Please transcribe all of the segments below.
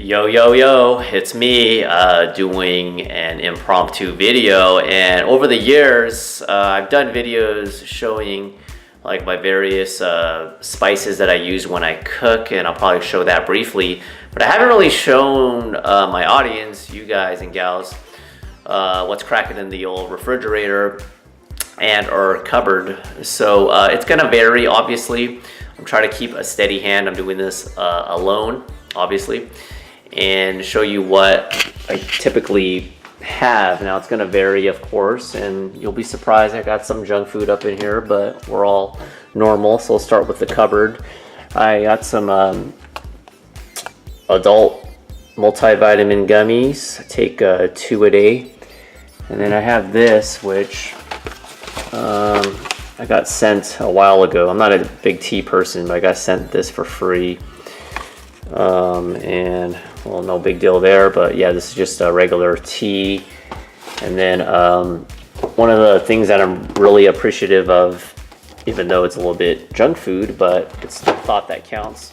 Yo, yo, yo, it's me doing an impromptu video, and over the years I've done videos showing like my various spices that I use when I cook, and I'll probably show that briefly, but I haven't really shown my audience, you guys and gals, what's cracking in the old refrigerator and or cupboard. So it's gonna vary, obviously. I'm trying to keep a steady hand. I'm doing this alone, obviously, and show you what I typically have. Now it's gonna vary, of course, and you'll be surprised. I got some junk food up in here, but we're all normal. So we'll start with the cupboard. I got some adult multivitamin gummies. I take 2 a day, and then I have this, which I got sent a while ago. I'm not a big tea person, but I got sent this for free. And well, no big deal there, but yeah, this is just a regular tea. And then one of the things that I'm really appreciative of, even though it's a little bit junk food, but it's the thought that counts,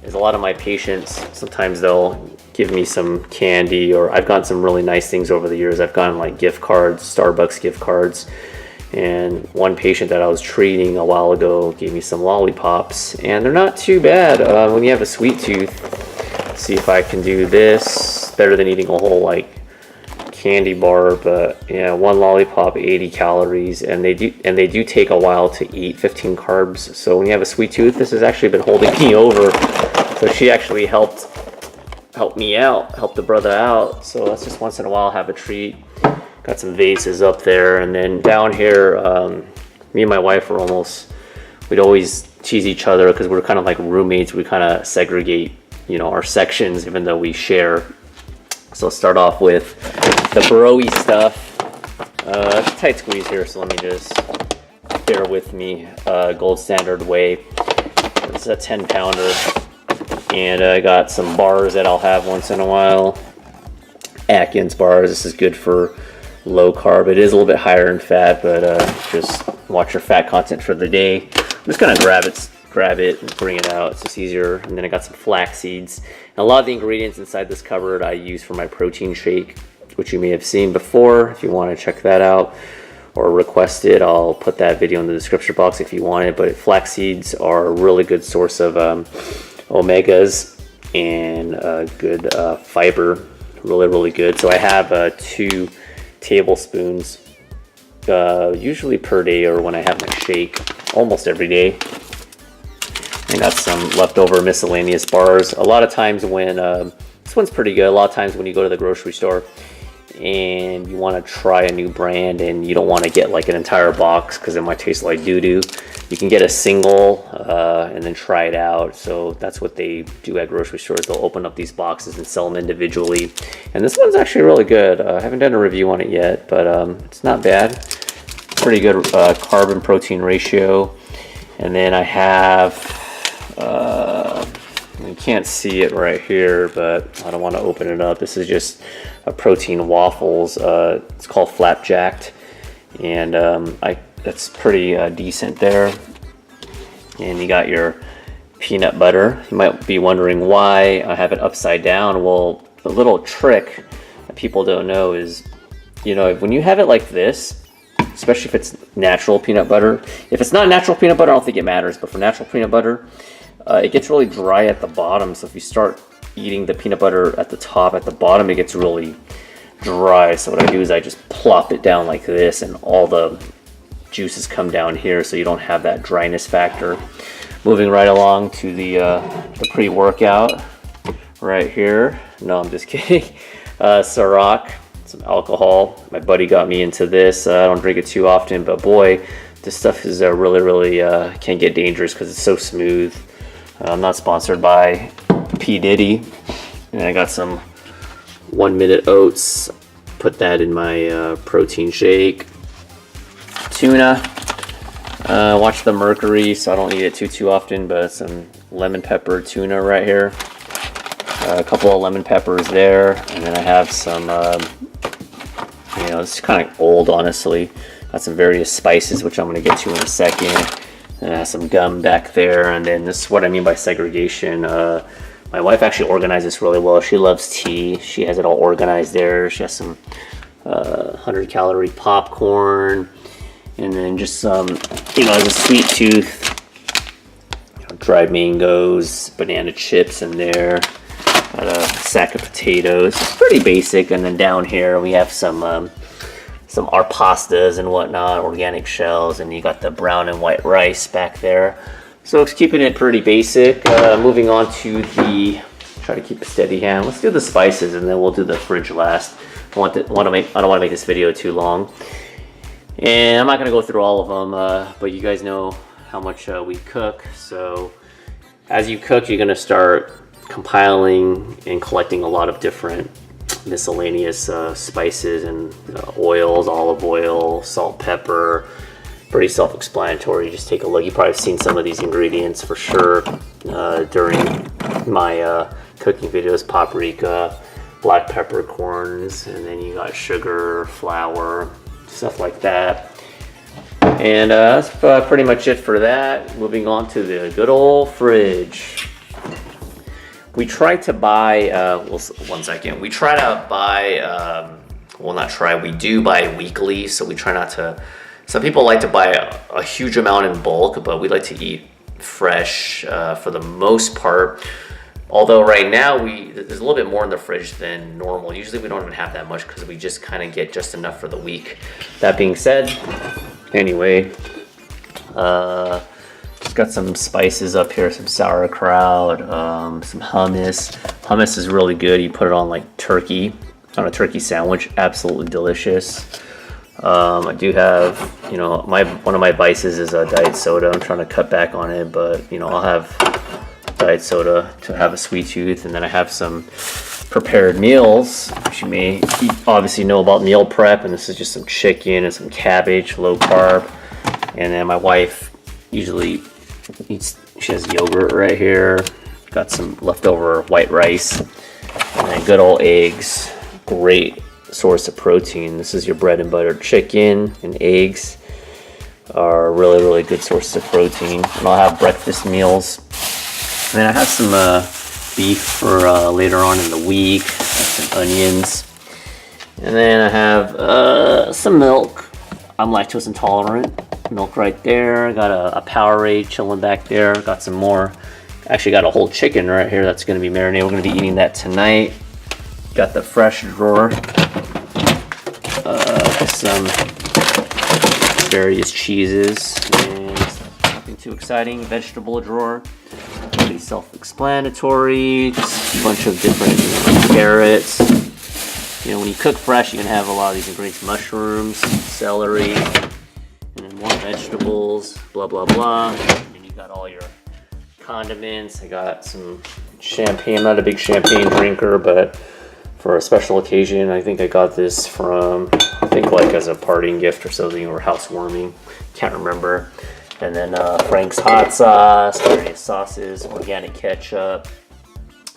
is a lot of my patients, sometimes they'll give me some candy, or I've gotten some really nice things over the years. I've gotten like gift cards, Starbucks gift cards. And one patient that I was treating a while ago gave me some lollipops, and they're not too bad when you have a sweet tooth. Let's see if I can do this. Better than eating a whole like candy bar, but yeah, one lollipop, 80 calories, and they do take a while to eat, 15 carbs. So when you have a sweet tooth, this has actually been holding me over. So she actually helped me out, helped the brother out. So that's just once in a while have a treat. Got some vases up there, and then down here, me and my wife we'd always tease each other because we're kind of like roommates. We kind of segregate, our sections, even though we share. So let's start off with the bro-y stuff. It's a tight squeeze here, so let me just bear with me. Gold Standard Whey. It's a 10-pounder, and I got some bars that I'll have once in a while. Atkins bars. This is good for low carb. It is a little bit higher in fat, but just watch your fat content for the day. I'm just gonna grab it and bring it out. It's just easier. And then I got some flax seeds. And a lot of the ingredients inside this cupboard I use for my protein shake, which you may have seen before. If you want to check that out or request it, I'll put that video in the description box if you want it. But flax seeds are a really good source of omegas and good fiber. Really good. So I have 2 tablespoons usually per day, or when I have my shake, almost every day. I got some leftover miscellaneous bars. A lot of times when this one's pretty good. A lot of times when you go to the grocery store and you want to try a new brand and you don't want to get like an entire box because it might taste like doo-doo, you can get a single and then try it out. So that's what they do at grocery stores. They'll open up these boxes and sell them individually. And this one's actually really good. I haven't done a review on it yet, but it's not bad. Pretty good carb and protein ratio. And then I have, you can't see it right here, but I don't want to open it up. This is just a protein waffles. It's called Flapjacked, and that's pretty decent there. And you got your peanut butter. You might be wondering why I have it upside down. Well, the little trick that people don't know is, when you have it like this, especially if it's natural peanut butter. If it's not natural peanut butter, I don't think it matters. But for natural peanut butter, it gets really dry at the bottom. So if you start eating the peanut butter at the top, at the bottom, it gets really dry. So what I do is I just plop it down like this, and all the juices come down here, so you don't have that dryness factor. Moving right along to the pre-workout right here. No, I'm just kidding. Ciroc, some alcohol. My buddy got me into this. I don't drink it too often, but boy, this stuff is really can get dangerous because it's so smooth. I'm not sponsored by P. Diddy. And I got some 1 Minute Oats. Put that in my protein shake. Tuna. Watch the mercury, so I don't eat it too often, but some lemon pepper tuna right here. A couple of lemon peppers there, and then I have some, it's kind of old, honestly. Got some various spices, which I'm going to get to in a second. And I have some gum back there, and then this is what I mean by segregation. my wife actually organized this really well. She loves tea. She has it all organized there. She has some 100-calorie popcorn, and then just some, you know, as a sweet tooth, you know, dried mangoes, banana chips in there. Got a sack of potatoes. It's pretty basic. And then down here we have some our pastas and whatnot, organic shells, and you got the brown and white rice back there. So it's keeping it pretty basic. Moving on to try to keep a steady hand. Let's do the spices, and then we'll do the fridge last. I don't want to make this video too long, and I'm not going to go through all of them. But you guys know how much we cook. So as you cook, you're going to start compiling and collecting a lot of different miscellaneous spices and oils, olive oil, salt, pepper. Pretty self-explanatory. Just take a look. You've probably seen some of these ingredients for sure during my cooking videos. Paprika, black peppercorns, and then you got sugar, flour, stuff like that. And that's pretty much it for that. Moving on to the good old fridge. We try to buy, one second. We try to buy, we do buy weekly, so we try not to. Some people like to buy a huge amount in bulk, but we like to eat fresh for the most part. Although right now there's a little bit more in the fridge than normal. Usually we don't even have that much because we just kind of get just enough for the week. That being said, anyway, just got some spices up here, some sauerkraut, some hummus. Hummus is really good. You put it on like turkey, on a turkey sandwich. Absolutely delicious. I do have, you know, one of my vices is a diet soda. I'm trying to cut back on it, but you know, I'll have diet soda to have a sweet tooth. And then I have some prepared meals, which you may obviously know about meal prep. And this is just some chicken and some cabbage, low carb. And then my wife usually eats, she has yogurt right here. Got some leftover white rice, and then good old eggs. Great source of protein. This is your bread and butter chicken, and eggs are really good sources of protein. And I'll have breakfast meals. And then I have some beef for later on in the week, some onions. And then I have some milk. I'm lactose intolerant. Milk right there. Got a Powerade chilling back there. Got some more. Actually got a whole chicken right here that's going to be marinated. We're going to be eating that tonight. Got the fresh drawer. Some various cheeses. And nothing too exciting. Vegetable drawer. Pretty self-explanatory. Just a bunch of different carrots. You know, when you cook fresh, you can have a lot of these ingredients. Mushrooms, celery, and then more vegetables, blah, blah, blah. And then you got all your condiments. I got some champagne. I'm not a big champagne drinker, but for a special occasion, I think I got this from, I think like as a parting gift or something, or housewarming. Can't remember. And then Frank's hot sauce, various sauces, organic ketchup,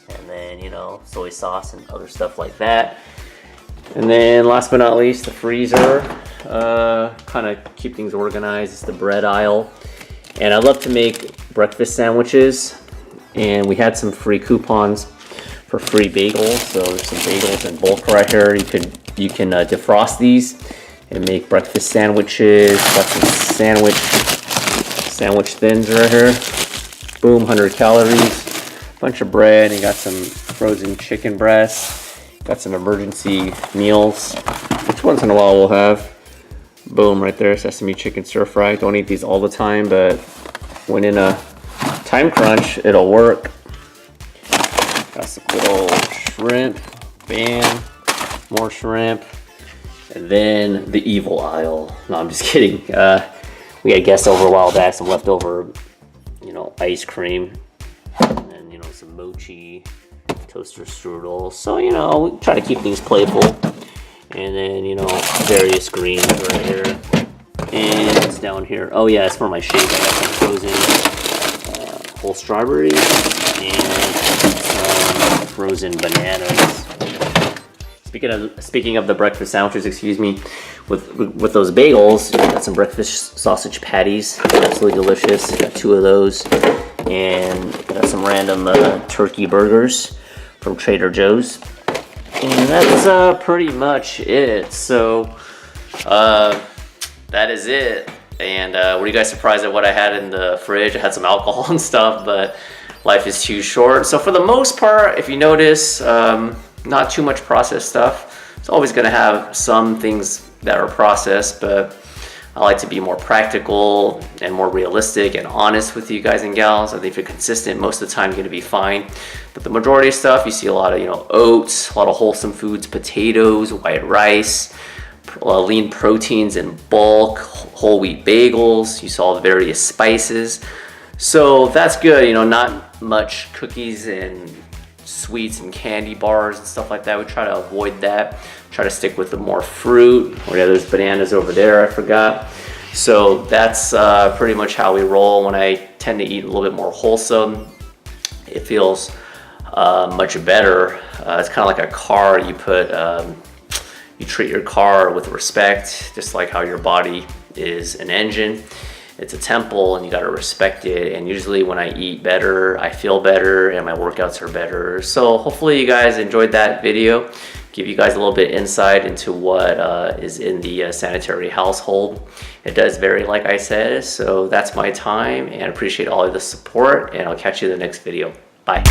and then, you know, soy sauce and other stuff like that. And then last but not least, the freezer. Kind of keep things organized. It's the bread aisle. And I love to make breakfast sandwiches. And we had some free coupons for free bagels. So there's some bagels in bulk right here. You can defrost these and make breakfast sandwiches. Got some sandwich thins right here. Boom, 100 calories. Bunch of bread, and got some frozen chicken breasts. Got some emergency meals, which once in a while we'll have. Boom, right there, sesame chicken stir fry. Don't eat these all the time, but when in a time crunch, it'll work. Got some good old shrimp. Bam, more shrimp. And then the evil aisle. No, I'm just kidding. We had guests over a while back, some leftover, you know, ice cream. And then, you know, some mochi. Toaster strudel. So, you know, we try to keep things playful. And then, you know, various greens right here. And it's down here. Oh yeah, it's for my shake. I got some frozen whole strawberries and some frozen bananas. Speaking of the breakfast sandwiches, excuse me, with those bagels, got some breakfast sausage patties. Absolutely delicious. Got 2 of those. and got some random turkey burgers from Trader Joe's. And that's pretty much it. So that is it. And were you guys surprised at what I had in the fridge? I had some alcohol and stuff, but life is too short. So for the most part, if you notice, not too much processed stuff. It's always gonna have some things that are processed, but I like to be more practical and more realistic and honest with you guys and gals. I think if you're consistent, most of the time you're gonna be fine. But the majority of stuff, you see a lot of, oats, a lot of wholesome foods, potatoes, white rice, lean proteins in bulk, whole wheat bagels. You saw the various spices. So that's good, not much cookies and sweets and candy bars and stuff like that. We try to avoid that. Try to stick with the more fruit. Oh yeah, there's bananas over there, I forgot. So that's pretty much how we roll. When I tend to eat a little bit more wholesome, it feels much better. It's kind of like a car. You treat your car with respect, just like how your body is an engine. It's a temple and you gotta respect it. And usually when I eat better, I feel better and my workouts are better. So hopefully you guys enjoyed that video. Give you guys a little bit insight into what is in the sanitary household. It does vary, like I said. So that's my time, and I appreciate all of the support, and I'll catch you in the next video. Bye.